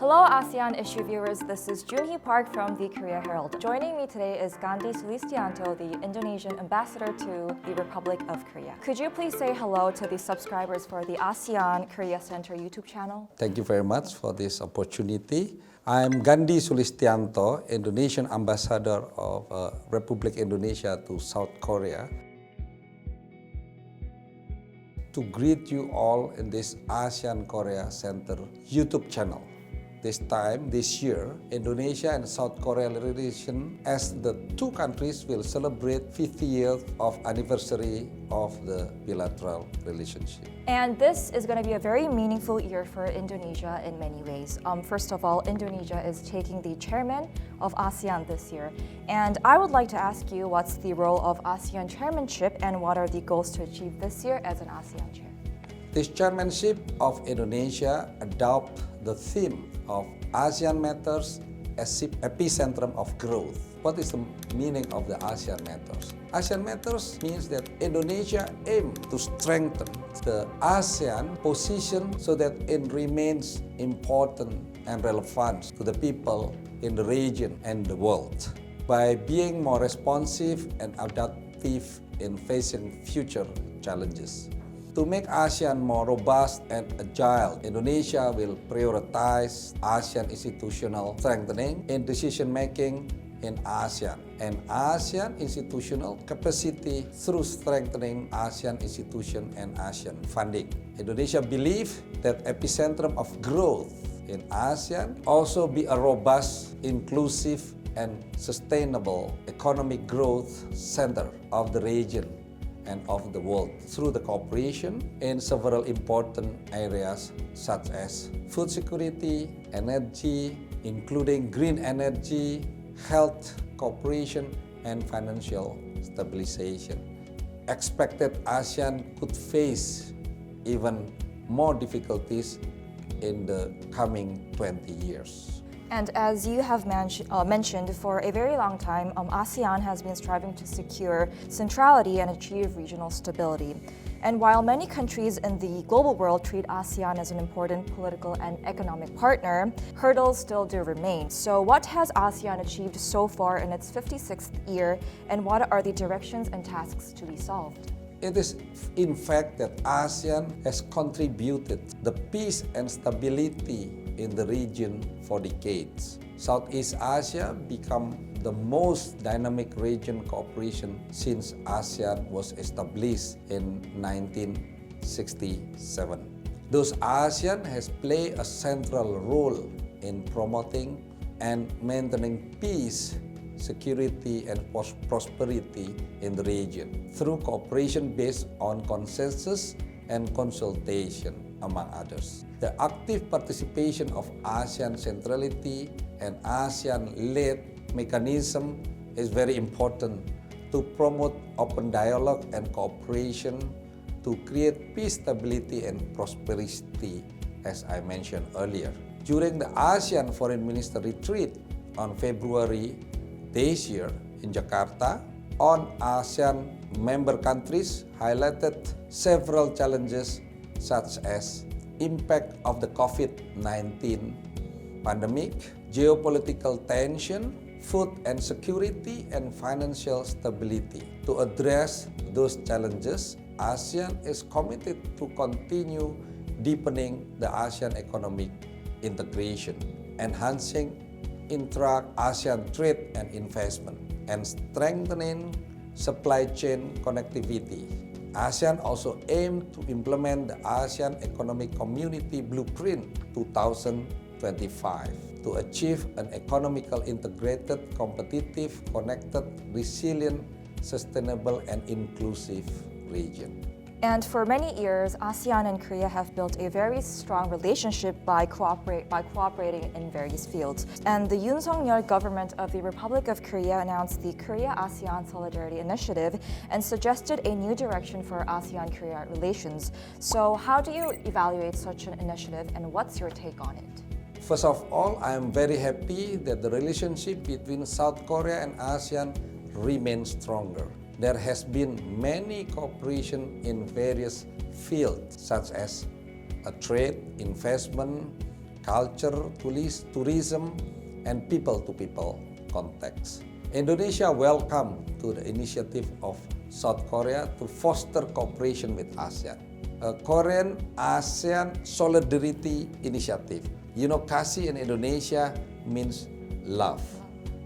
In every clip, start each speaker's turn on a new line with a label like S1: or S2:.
S1: Hello ASEAN-Issue viewers, this is Junhee Park from the Korea Herald. Joining me today is 술listiян토, the Indonesian ambassador to the Republic of Korea. Could you please say hello to the subscribers for the ASEAN Korea Center YouTube channel?
S2: Thank you very much for this opportunity. I'm Surlistiян토, Indonesian ambassador of Republic Indonesia to South Korea. To greet you all in this ASEAN Korea Center YouTube channel. This year, Indonesia and South Korea relation as the two countries will celebrate 50 years of anniversary of the bilateral relationship.
S1: And this is going to be a very meaningful year for Indonesia in many ways. First of all, Indonesia is taking the chairman of ASEAN this year. And I would like to ask you what's the role of ASEAN chairmanship and what are the goals to achieve this year as an ASEAN chair?
S2: This chairmanship of Indonesia adopt the theme of ASEAN Matters as epicentrum of growth. What is the meaning of the ASEAN Matters? ASEAN Matters means that Indonesia aims to strengthen the ASEAN position so that it remains important and relevant to the people in the region and the world by being more responsive and adaptive in facing future challenges. To make ASEAN more robust and agile, Indonesia will prioritize ASEAN institutional strengthening in decision-making in ASEAN and ASEAN institutional capacity through strengthening ASEAN institution and ASEAN funding. Indonesia believes that epicentrum of growth in ASEAN also be a robust, inclusive, and sustainable economic growth center of the region and of the world through the cooperation in several important areas such as food security, energy, including green energy, health, cooperation, and financial stabilization. Expected ASEAN could face even more difficulties in the coming 20 years.
S1: And as you have mentioned, for a very long time, ASEAN has been striving to secure centrality and achieve regional stability. And while many countries in the global world treat ASEAN as an important political and economic partner, hurdles still do remain. So what has ASEAN achieved so far in its 56th year, and what are the directions and tasks to be solved?
S2: It is in fact that ASEAN has contributed the peace and stability in the region for decades. Southeast Asia became the most dynamic region cooperation since ASEAN was established in 1967. Thus, ASEAN has played a central role in promoting and maintaining peace, security, and prosperity in the region through cooperation based on consensus and consultation, among others. The active participation of ASEAN centrality and ASEAN-led mechanism is very important to promote open dialogue and cooperation to create peace, stability, and prosperity, as I mentioned earlier. During the ASEAN Foreign Minister Retreat on February this year in Jakarta, on ASEAN member countries highlighted several challenges such as impact of the COVID-19 pandemic, geopolitical tension, food and security, and financial stability. To address those challenges, ASEAN is committed to continue deepening the ASEAN economic integration, enhancing intra-ASEAN trade and investment, and strengthening supply chain connectivity. ASEAN also aims to implement the ASEAN Economic Community Blueprint 2025 to achieve an economical integrated, competitive, connected, resilient, sustainable, and inclusive region.
S1: And for many years, ASEAN and Korea have built a very strong relationship by cooperating in various fields. And the Yoon Suk-yeol government of the Republic of Korea announced the Korea-ASEAN Solidarity Initiative and suggested a new direction for ASEAN-Korea relations. So how do you evaluate such an initiative and what's your take on it?
S2: First of all, I am very happy that the relationship between South Korea and ASEAN remains stronger. There has been many cooperation in various fields such as trade, investment, culture, tourism, and people-to-people context. Indonesia welcomed to the initiative of South Korea to foster cooperation with ASEAN. A Korean ASEAN Solidarity Initiative. You know, kasih in Indonesia means love.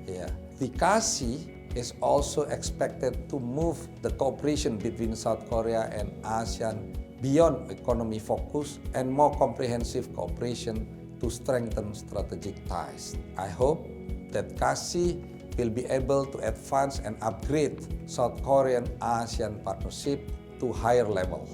S2: Yeah. The kasih is also expected to move the cooperation between South Korea and ASEAN beyond economy focus and more comprehensive cooperation to strengthen strategic ties. I hope that kasih will be able to advance and upgrade South Korean ASEAN partnership to higher level.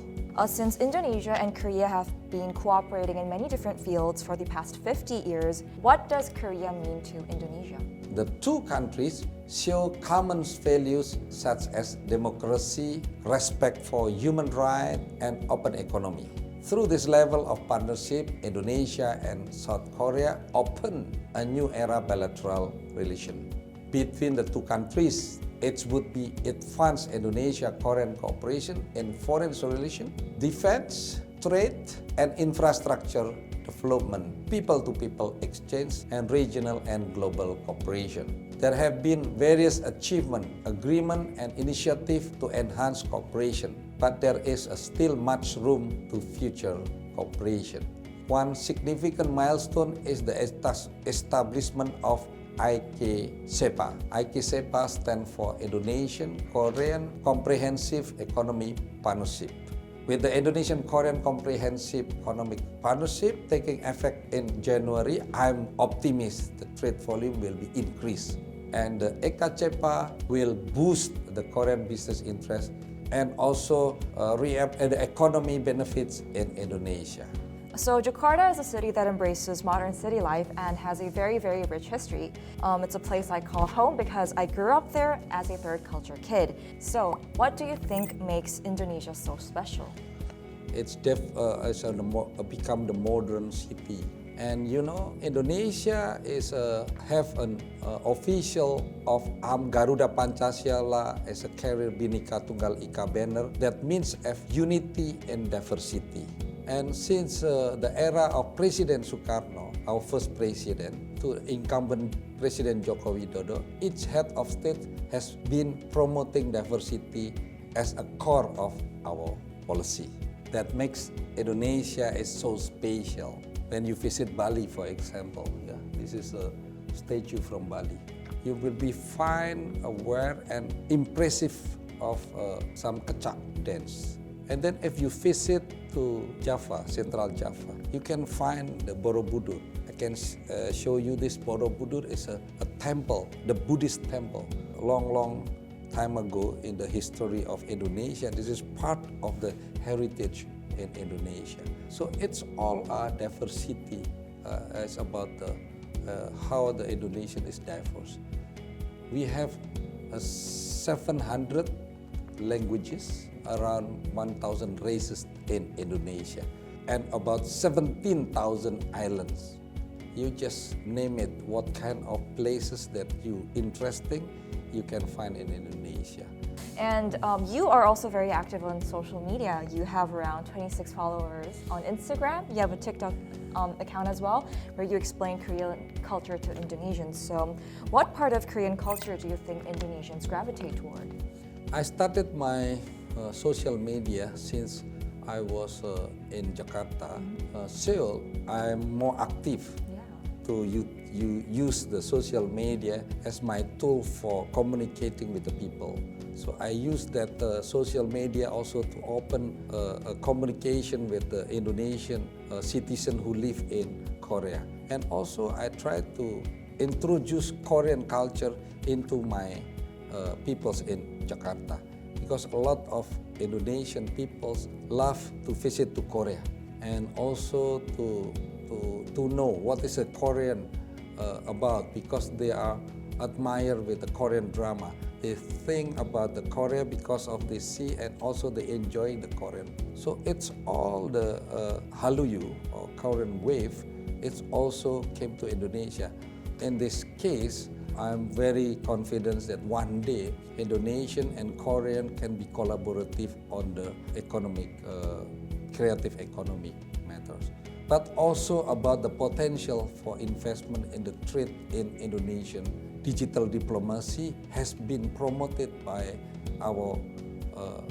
S1: Since Indonesia and Korea have been cooperating in many different fields for the past 50 years, what does Korea mean to Indonesia?
S2: The two countries show common values such as democracy, respect for human rights, and open economy. Through this level of partnership, Indonesia and South Korea open a new era bilateral relation. Between the two countries, it would be advanced Indonesia-Korean cooperation in foreign relations, defense, trade, and infrastructure development, people-to-people exchange, and regional and global cooperation. There have been various achievements, agreements, and initiatives to enhance cooperation, but there is still much room to future cooperation. One significant milestone is the establishment of IKSEPA. IKSEPA stands for Indonesian-Korean Comprehensive Economic Partnership. With the Indonesian-Korean Comprehensive Economic Partnership taking effect in January, I'm optimistic the trade volume will be increased. And the IKSEPA will boost the Korean business interest and also the economy benefits in Indonesia.
S1: So Jakarta is a city that embraces modern city life and has a very, very rich history. It's a place I call home because I grew up there as a third culture kid. So what do you think makes Indonesia so special?
S2: It's become the modern city. And you know, Indonesia have an official of Garuda Pancasila as a carrier Bhinneka Tunggal Ika banner that means unity and diversity. And since the era of President Sukarno, our first president, to incumbent President Joko Widodo, each head of state has been promoting diversity as a core of our policy. That makes Indonesia is so special. When you visit Bali, for example, this is a statue from Bali. You will be fine, aware, and impressive of some kecak dance. And then if you visit to Java, Central Java, you can find the Borobudur. I can show you this Borobudur is a temple, the Buddhist temple. Long time ago in the history of Indonesia, this is part of the heritage in Indonesia. So it's all diversity. It's about how the Indonesian is diverse. We have 700 languages, around 1,000 races in Indonesia, and about 17,000 islands. You just name it, what kind of places that you interesting, you can find in Indonesia.
S1: And you are also very active on social media. You have around 26 followers on Instagram. You have a TikTok account as well, where you explain Korean culture to Indonesians. So what part of Korean culture do you think Indonesians gravitate toward?
S2: I started my social media since I was in Jakarta. Seoul, I'm more active to use the social media as my tool for communicating with the people. So I use that social media also to open a communication with the Indonesian citizen who live in Korea. And also I try to introduce Korean culture into my peoples in Jakarta, because a lot of Indonesian peoples love to visit to Korea and also to know what is a Korean about, because they are admire with the Korean drama. They think about the Korea because of they see and also they enjoy the Korean. So it's all the Hallyu or Korean wave. It also came to Indonesia. In this case, I'm very confident that one day Indonesian and Korean can be collaborative on the economic, creative economic matters. but also about the potential for investment in the trade in Indonesian digital diplomacy has been promoted by our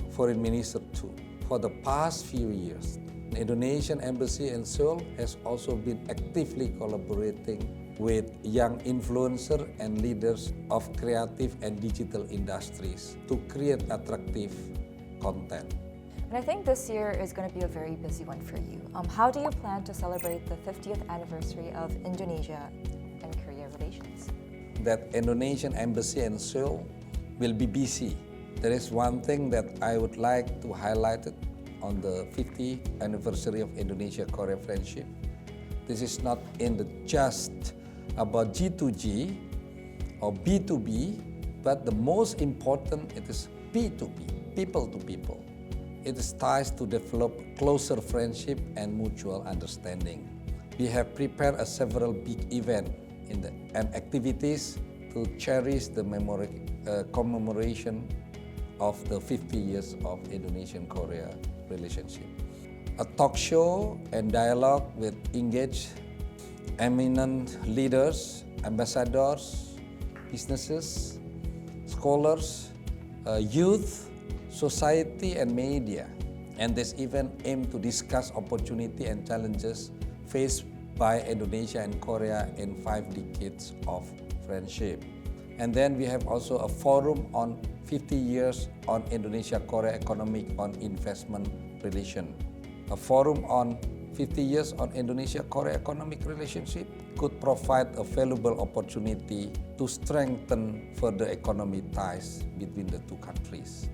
S2: foreign minister too. For the past few years, the Indonesian embassy in Seoul has also been actively collaborating with young influencers and leaders of creative and digital industries to create attractive content.
S1: And I think this year is going to be a very busy one for you. How do you plan to celebrate the 50th anniversary of Indonesia and Korea relations?
S2: That Indonesian embassy in Seoul will be busy. There is one thing that I would like to highlight it on the 50th anniversary of Indonesia-Korea friendship. This is not just about G2G or B2B, but the most important, it is P2P, people to people. It is ties to develop closer friendship and mutual understanding. We have prepared several big events and activities to cherish the commemoration of the 50 years of Indonesian-Korea relationship. A talk show and dialogue with engaged eminent leaders, ambassadors, businesses, scholars, youth, society and media. And this event aimed to discuss opportunity and challenges faced by Indonesia and Korea in 5 decades of friendship. And then we have also a forum on 50 years on Indonesia-Korea economic on investment relation. A forum on 50 years on Indonesia-Korea economic relationship could provide a valuable opportunity to strengthen further economic ties between the two countries.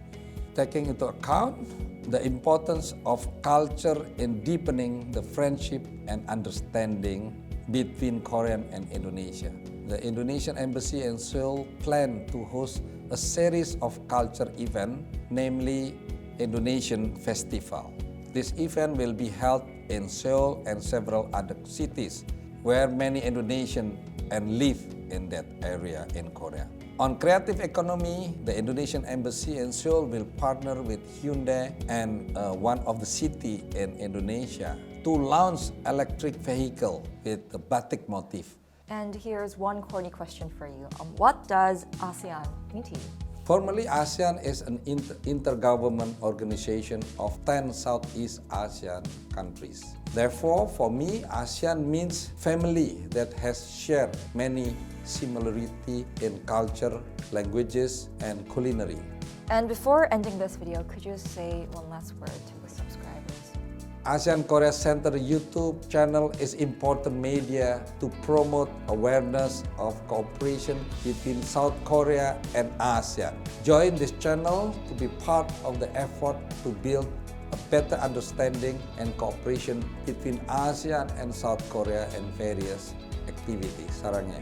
S2: Taking into account the importance of culture in deepening the friendship and understanding between Korea and Indonesia. The Indonesian Embassy in Seoul planned to host a series of culture events, namely Indonesian Festival. This event will be held in Seoul and several other cities where many Indonesians live in that area in Korea. On creative economy, the Indonesian Embassy in Seoul will partner with Hyundai and one of the cities in Indonesia to launch electric vehicle with the batik motif.
S1: And here's one corny question for you. What does ASEAN mean to you?
S2: Formally, ASEAN is an intergovernment organization of 10 Southeast Asian countries. Therefore, for me, ASEAN means family that has shared many similarities in culture, languages, and culinary.
S1: And before ending this video, could you say one last word to the subscribers?
S2: ASEAN Korea Center YouTube channel is important media to promote awareness of cooperation between South Korea and ASEAN. Join this channel to be part of the effort to build a better understanding and cooperation between ASEAN and South Korea in various activities. Sarangnya.